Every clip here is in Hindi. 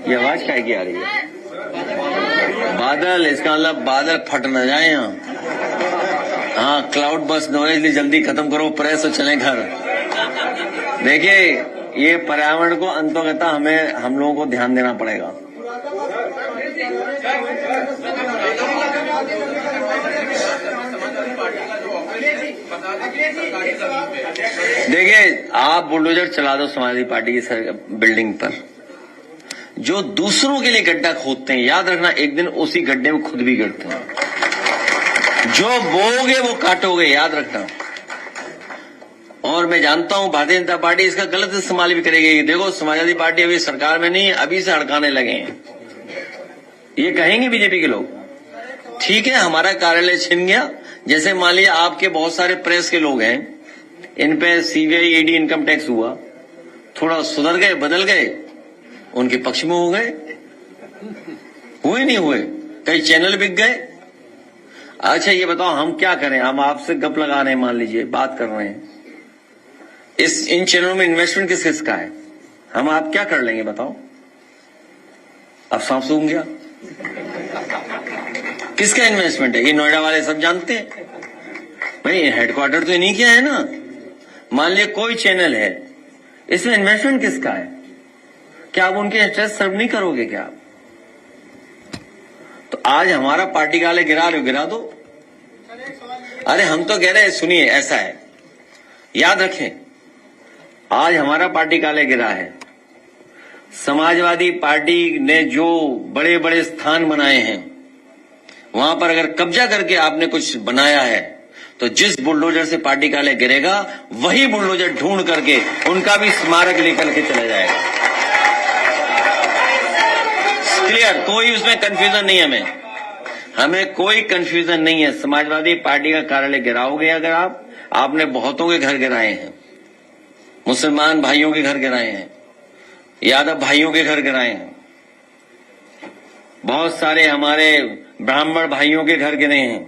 ये आवाज काय की आ रही है? बादल, इसका मतलब बादल फट न जाए यहाँ। हाँ, क्लाउड बस नॉइज जल्दी खत्म करो प्रेस और चले घर। देखिए, ये पर्यावरण को अंततः हम लोगों को ध्यान देना पड़ेगा। देखिए, आप बुलडोजर चला दो समाजवादी पार्टी की बिल्डिंग पर, जो दूसरों के लिए गड्ढा खोदते हैं, याद रखना एक दिन उसी गड्ढे में खुद भी गिरते हैं। जो बोओगे वो काटोगे, याद रखना। और मैं जानता हूं भारतीय जनता पार्टी इसका गलत इस्तेमाल भी करेगी। देखो, समाजवादी पार्टी अभी सरकार में नहीं, अभी से हड़काने लगे हैं। ये कहेंगे बीजेपी के लोग, ठीक है हमारा कार्यालय छिन गया, जैसे मान लिया आपके बहुत सारे प्रेस के लोग हैं, इन पे सीबीआई ईडी इनकम टैक्स हुआ, थोड़ा सुधर गए, बदल गए, उनके पक्ष में हो गए, हुए नहीं हुए, कई चैनल बिक गए। अच्छा ये बताओ हम क्या करें? हम आपसे गप लगा रहे हैं, मान लीजिए बात कर रहे हैं, इन चैनलों में इन्वेस्टमेंट किस किस का है? हम आप क्या कर लेंगे बताओ? अब सांप सूंघ गया, किसका इन्वेस्टमेंट है? ये नोएडा वाले सब जानते हैं भाई, हेडक्वार्टर तो इन्हीं के है ना। मान लिया कोई चैनल है, इसमें इन्वेस्टमेंट किसका है? क्या आप उनके इंटरेस्ट सर्व नहीं करोगे क्या आप? तो आज हमारा पार्टी कार्यालय गिरा रहे हो, गिरा दो। अरे हम तो कह रहे हैं, सुनिए ऐसा है, याद रखें, आज हमारा पार्टी कार्यालय गिरा है, समाजवादी पार्टी ने जो बड़े बड़े स्थान बनाए हैं, वहां पर अगर कब्जा करके आपने कुछ बनाया है, तो जिस बुलडोजर से पार्टी कार्यालय गिरेगा, वही बुलडोजर ढूंढ करके उनका भी स्मारक लेकर के चला जाएगा। क्लियर? कोई उसमें कंफ्यूजन नहीं है, हमें कोई कंफ्यूजन नहीं है। समाजवादी पार्टी का कार्यालय गिराओगे अगर आपने बहुतों के घर गिराए हैं, मुसलमान भाइयों के घर गिराए हैं, यादव भाइयों के घर गिराए हैं, बहुत सारे हमारे ब्राह्मण भाइयों के घर गिरे हैं।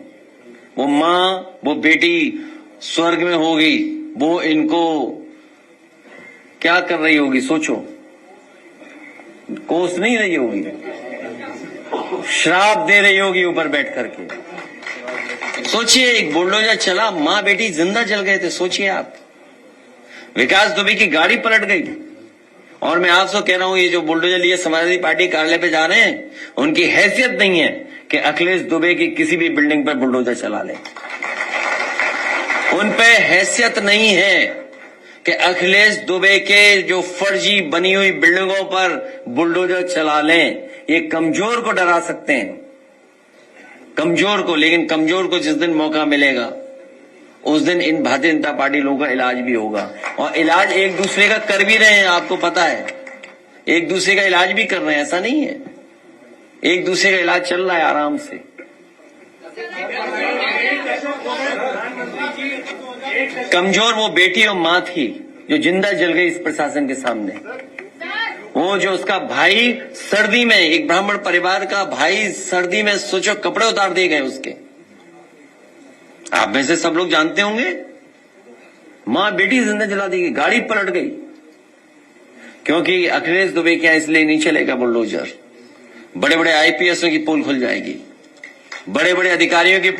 वो माँ, वो बेटी स्वर्ग में होगी, वो इनको क्या कर रही होगी सोचो, कोस नहीं रही होगी, श्राप दे रही होगी ऊपर बैठ करके। सोचिए, एक बुलडोजर चला, माँ बेटी जिंदा जल गए थे। सोचिए आप, विकास दुबे की गाड़ी पलट गई। और मैं आपसे कह रहा हूं, ये जो बुलडोजर लिए समाजवादी पार्टी कार्यालय पे जा रहे हैं, उनकी हैसियत नहीं है कि अखिलेश दुबे की किसी भी बिल्डिंग पर बुलडोजर चला ले। उन पे हैसियत नहीं है कि अखिलेश दुबे के जो फर्जी बनी हुई बिल्डिंगों पर बुलडोजर चला लें। ये कमजोर को डरा सकते हैं, कमजोर को, लेकिन कमजोर को जिस दिन मौका मिलेगा उस दिन इन भारतीय जनता पार्टी लोगों का इलाज भी होगा। और इलाज एक दूसरे का कर भी रहे हैं, आपको पता है, एक दूसरे का इलाज भी कर रहे हैं, ऐसा नहीं है, एक दूसरे का इलाज चल रहा है आराम से। कमजोर वो बेटी और मां थी जो जिंदा जल गई इस प्रशासन के सामने। वो जो उसका भाई सर्दी में, एक ब्राह्मण परिवार का भाई सर्दी में, सोचो कपड़े उतार दिए गए उसके। आप में से सब लोग जानते होंगे, मां बेटी जिंदा जला दी गई, गाड़ी पलट गई, क्योंकि अखिलेश दुबे क्या इसलिए नहीं चलेगा बुलडोजर। बड़े बड़े आईपीएसओं की पोल खुल जाएगी, बड़े बड़े अधिकारियों की